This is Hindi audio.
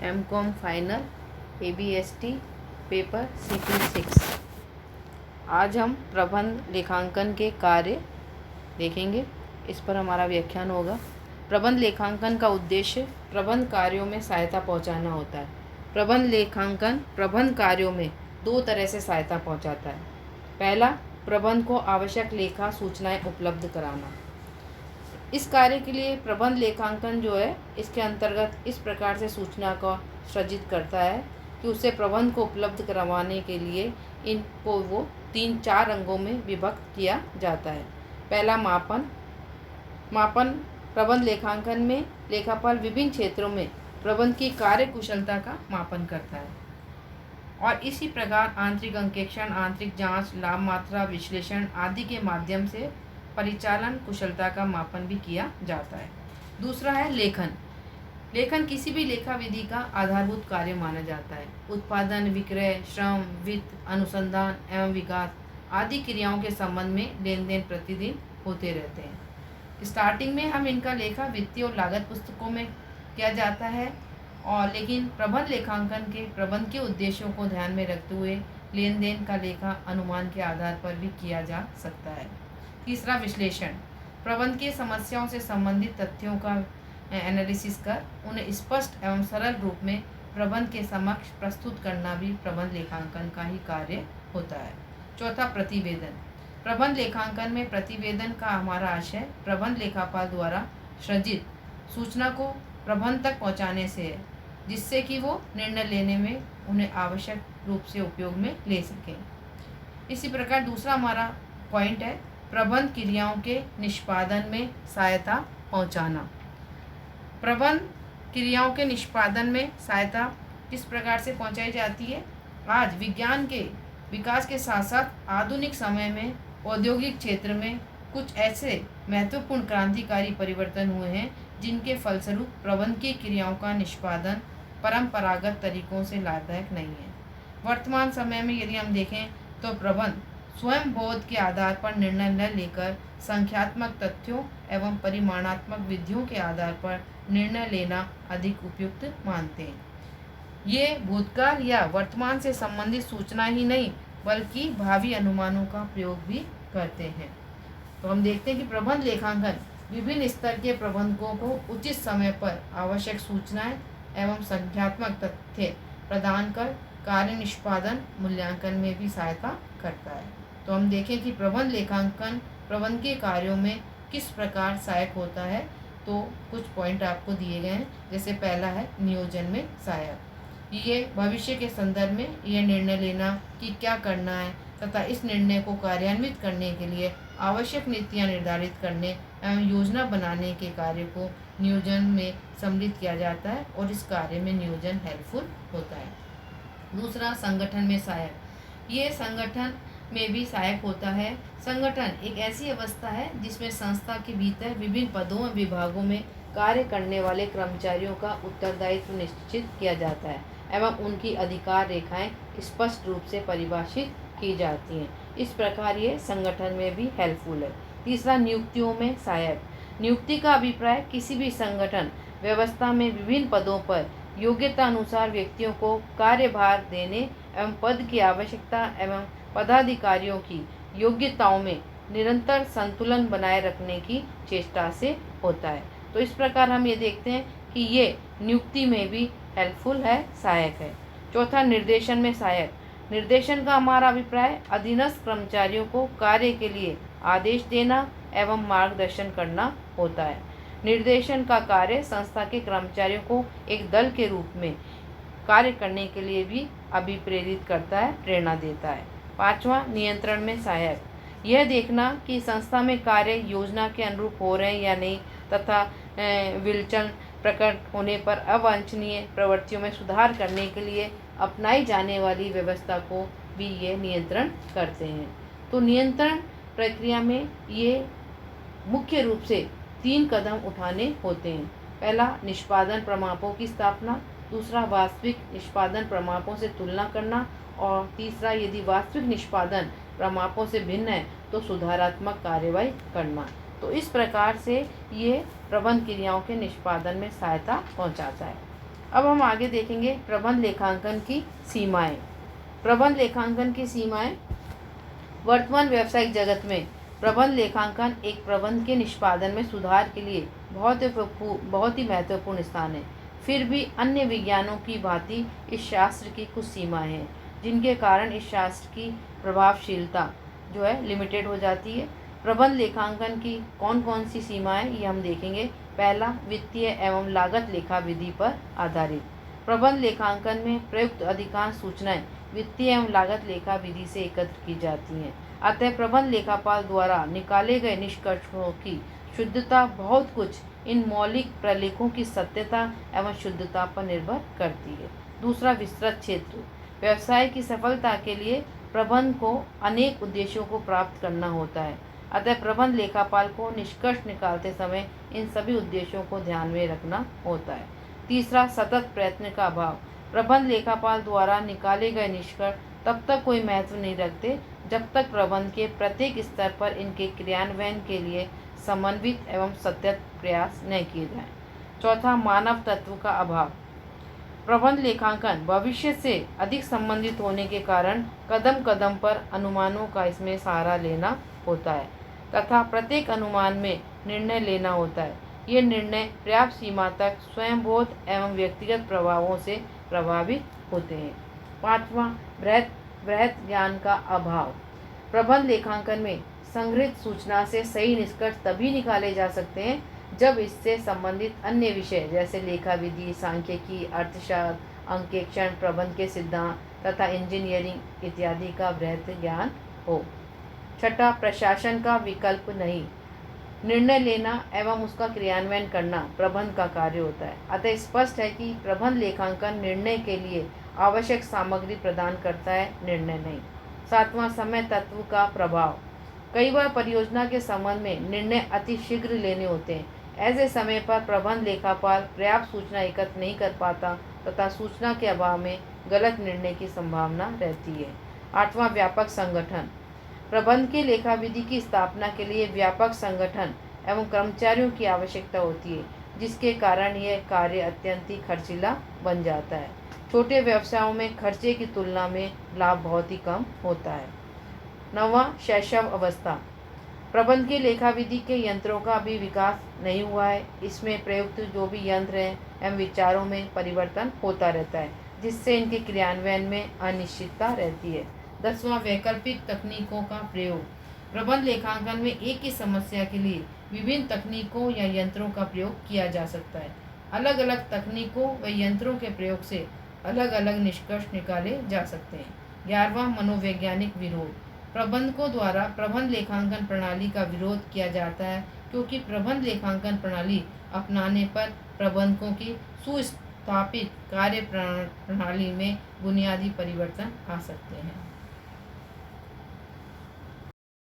MCom final ABST paper CP6। आज हम प्रबंध लेखांकन के कार्य देखेंगे। इस पर हमारा व्याख्यान होगा। प्रबंध लेखांकन का उद्देश्य प्रबंध कार्यों में सहायता पहुंचाना होता है। प्रबंध लेखांकन प्रबंध कार्यों में दो तरह से सहायता पहुंचाता है। पहला, प्रबंध को आवश्यक लेखा सूचनाएं उपलब्ध कराना। इस कार्य के लिए प्रबंध लेखांकन जो है, इसके अंतर्गत इस प्रकार से सूचना को सृजित करता है कि उसे प्रबंध को उपलब्ध करवाने के लिए इनको वो 3-4 अंगों में विभक्त किया जाता है। पहला, मापन प्रबंध लेखांकन में लेखापाल विभिन्न क्षेत्रों में प्रबंध की कार्य कुशलता का मापन करता है और इसी प्रकार आंतरिक अंकेक्षण, आंतरिक जांच, लाभ मात्रा विश्लेषण आदि के माध्यम से परिचालन कुशलता का मापन भी किया जाता है। दूसरा है लेखन किसी भी लेखा विधि का आधारभूत कार्य माना जाता है। उत्पादन, विक्रय, श्रम, वित्त, अनुसंधान एवं विकास आदि क्रियाओं के संबंध में लेन देन प्रतिदिन होते रहते हैं। स्टार्टिंग में हम इनका लेखा वित्तीय और लागत पुस्तकों में किया जाता है और लेकिन प्रबंध लेखांकन के प्रबंध के उद्देश्यों को ध्यान में रखते हुए लेन देन का लेखा अनुमान के आधार पर भी किया जा सकता है। तीसरा, विश्लेषण प्रबंध की समस्याओं से संबंधित तथ्यों का एनालिसिस कर उन्हें स्पष्ट एवं सरल रूप में प्रबंध के समक्ष प्रस्तुत करना भी प्रबंध लेखांकन का ही कार्य होता है। चौथा, प्रतिवेदन प्रबंध लेखांकन में प्रतिवेदन का हमारा आशय प्रबंध लेखापाल द्वारा सृजित सूचना को प्रबंध तक पहुंचाने से है, जिससे कि वो निर्णय लेने में उन्हें आवश्यक रूप से उपयोग में ले सकें। इसी प्रकार दूसरा हमारा पॉइंट है प्रबंध क्रियाओं के निष्पादन में सहायता पहुंचाना। प्रबंध क्रियाओं के निष्पादन में सहायता किस प्रकार से पहुंचाई जाती है? आज विज्ञान के विकास के साथ साथ आधुनिक समय में औद्योगिक क्षेत्र में कुछ ऐसे महत्वपूर्ण क्रांतिकारी परिवर्तन हुए हैं जिनके फलस्वरूप प्रबंध की क्रियाओं का निष्पादन परंपरागत तरीकों से लाभदायक नहीं है। वर्तमान समय में यदि हम देखें तो प्रबंध स्वयं बोध के आधार पर निर्णय न लेकर संख्यात्मक तथ्यों एवं परिमाणात्मक विधियों के आधार पर निर्णय लेना अधिक उपयुक्त मानते हैं। ये भूतकाल या वर्तमान से संबंधित सूचना ही नहीं बल्कि भावी अनुमानों का प्रयोग भी करते हैं। तो हम देखते हैं कि प्रबंध लेखांकन विभिन्न स्तर के प्रबंधकों को उचित समय पर आवश्यक सूचनाएं एवं संख्यात्मक तथ्य प्रदान कर कार्य निष्पादन मूल्यांकन में भी सहायता करता है। तो हम देखें कि प्रबंध लेखांकन प्रबंध के कार्यों में किस प्रकार सहायक होता है। तो कुछ पॉइंट आपको दिए गए हैं। जैसे पहला है नियोजन में सहायक। ये भविष्य के संदर्भ में यह निर्णय लेना कि क्या करना है तथा इस निर्णय को कार्यान्वित करने के लिए आवश्यक नीतियाँ निर्धारित करने एवं योजना बनाने के कार्य को नियोजन में सम्मिलित किया जाता है और इस कार्य में नियोजन हेल्पफुल होता है। दूसरा, संगठन में सहायक। ये संगठन में भी सहायक होता है। संगठन एक ऐसी अवस्था है जिसमें संस्था के भीतर विभिन्न पदों और विभागों में कार्य करने वाले कर्मचारियों का उत्तरदायित्व निश्चित किया जाता है एवं उनकी अधिकार रेखाएं स्पष्ट रूप से परिभाषित की जाती हैं। इस प्रकार ये संगठन में भी हेल्पफुल है। तीसरा, नियुक्तियों में सहायक। नियुक्ति का अभिप्राय किसी भी संगठन व्यवस्था में विभिन्न पदों पर योग्यता अनुसार व्यक्तियों को कार्यभार देने एवं पद की आवश्यकता एवं पदाधिकारियों की योग्यताओं में निरंतर संतुलन बनाए रखने की चेष्टा से होता है। तो इस प्रकार हम ये देखते हैं कि ये नियुक्ति में भी हेल्पफुल है, सहायक है। चौथा, निर्देशन में सहायक। निर्देशन का हमारा अभिप्राय अधीनस्थ कर्मचारियों को कार्य के लिए आदेश देना एवं मार्गदर्शन करना होता है। निर्देशन का कार्य संस्था के कर्मचारियों को एक दल के रूप में कार्य करने के लिए भी अभिप्रेरित करता है, प्रेरणा देता है। पांचवा, नियंत्रण में सहायक। यह देखना कि संस्था में कार्य योजना के अनुरूप हो रहे हैं या नहीं तथा विचलन प्रकट होने पर अवांछनीय प्रवृत्तियों में सुधार करने के लिए अपनाई जाने वाली व्यवस्था को भी ये नियंत्रण करते हैं। तो नियंत्रण प्रक्रिया में ये मुख्य रूप से 3 कदम उठाने होते हैं। पहला, निष्पादन प्रमापों की स्थापना। दूसरा, वास्तविक निष्पादन प्रमापों से तुलना करना और तीसरा, यदि वास्तविक निष्पादन प्रमापों से भिन्न है तो सुधारात्मक कार्यवाही करना। तो इस प्रकार से ये प्रबंध क्रियाओं के निष्पादन में सहायता पहुंचाता है। अब हम आगे देखेंगे प्रबंध लेखांकन की सीमाएं। प्रबंध लेखांकन की सीमाएं। वर्तमान व्यावसायिक जगत में प्रबंध लेखांकन एक प्रबंध के निष्पादन में सुधार के लिए बहुत ही महत्वपूर्ण स्थान है। फिर भी अन्य विज्ञानों की भांति इस शास्त्र की कुछ सीमाएं हैं, जिनके कारण इस शास्त्र की प्रभावशीलता जो है लिमिटेड हो जाती है। प्रबंध लेखांकन की कौन कौन सी सीमाएं, ये हम देखेंगे। पहला, वित्तीय एवं लागत लेखा विधि पर आधारित। प्रबंध लेखांकन में प्रयुक्त अधिकांश सूचनाएं वित्तीय एवं लागत लेखा विधि से एकत्र की जाती हैं। अतः प्रबंध लेखापाल द्वारा निकाले गए निष्कर्षों की शुद्धता बहुत कुछ इन मौलिक प्रलेखों की सत्यता एवं शुद्धता पर निर्भर करती है। दूसरा, विस्तृत क्षेत्र। व्यवसाय की सफलता के लिए प्रबंध को अनेक उद्देश्यों को प्राप्त करना होता है। अतः प्रबंध लेखापाल को निष्कर्ष निकालते समय इन सभी उद्देश्यों को ध्यान में रखना होता है। तीसरा, सतत प्रयत्न का अभाव। प्रबंध लेखापाल द्वारा निकाले गए निष्कर्ष तब तक कोई महत्व नहीं रखते जब तक प्रबंध के प्रत्येक स्तर पर इनके क्रियान्वयन के लिए समन्वित एवं सतत प्रयास न किए जाएं। चौथा, मानव तत्व का अभाव। प्रबंध लेखांकन भविष्य से अधिक संबंधित होने के कारण कदम कदम पर अनुमानों का इसमें सहारा लेना होता है तथा प्रत्येक अनुमान में निर्णय लेना होता है। ये निर्णय पर्याप्त सीमा तक स्वयंबोध एवं व्यक्तिगत प्रभावों से प्रभावित होते हैं। पांचवा, बृहत ज्ञान का अभाव। प्रबंध लेखांकन में संग्रहित सूचना से सही निष्कर्ष तभी निकाले जा सकते हैं जब इससे संबंधित अन्य विषय जैसे लेखा विधि, सांख्यिकी, अर्थशास्त्र, अंकेक्षण, प्रबंध के सिद्धांत तथा इंजीनियरिंग इत्यादि का बृहत ज्ञान हो। छठा, प्रशासन का विकल्प नहीं। निर्णय लेना एवं उसका क्रियान्वयन करना प्रबंध का कार्य होता है। अतः स्पष्ट है कि प्रबंध लेखांकन निर्णय के लिए आवश्यक सामग्री प्रदान करता है, निर्णय नहीं। सातवां, समय तत्व का प्रभाव। कई बार परियोजना के संबंध में निर्णय अति शीघ्र लेने होते हैं। ऐसे समय पर प्रबंध लेखापाल पर्याप्त सूचना एकत्र नहीं कर पाता तथा सूचना के अभाव में गलत निर्णय की संभावना रहती है। आठवां, व्यापक संगठन। प्रबंध के लेखा विधि की स्थापना के लिए व्यापक संगठन एवं कर्मचारियों की आवश्यकता होती है, जिसके कारण यह कार्य अत्यंत ही खर्चीला बन जाता है। छोटे व्यवसायों में खर्चे की तुलना में लाभ बहुत ही कम होता है। नौवां, शैशव अवस्था। प्रबंध के लेखा विधि के यंत्रों का अभी विकास नहीं हुआ है। इसमें प्रयुक्त जो भी यंत्र हैं एवं विचारों में परिवर्तन होता रहता है, जिससे इनके क्रियान्वयन में अनिश्चितता रहती है। 10वां, वैकल्पिक तकनीकों का प्रयोग। प्रबंध लेखांकन में एक ही समस्या के लिए विभिन्न तकनीकों या यंत्रों का प्रयोग किया जा सकता है। अलग अलग तकनीकों व यंत्रों के प्रयोग से अलग अलग निष्कर्ष निकाले जा सकते हैं। 11वां, मनोवैज्ञानिक विरोध। प्रबंधकों द्वारा प्रबंध लेखांकन प्रणाली का विरोध किया जाता है, क्योंकि प्रबंध लेखांकन प्रणाली अपनाने पर प्रबंधकों की सुस्थापित कार्य प्रणाली में बुनियादी परिवर्तन आ सकते हैं।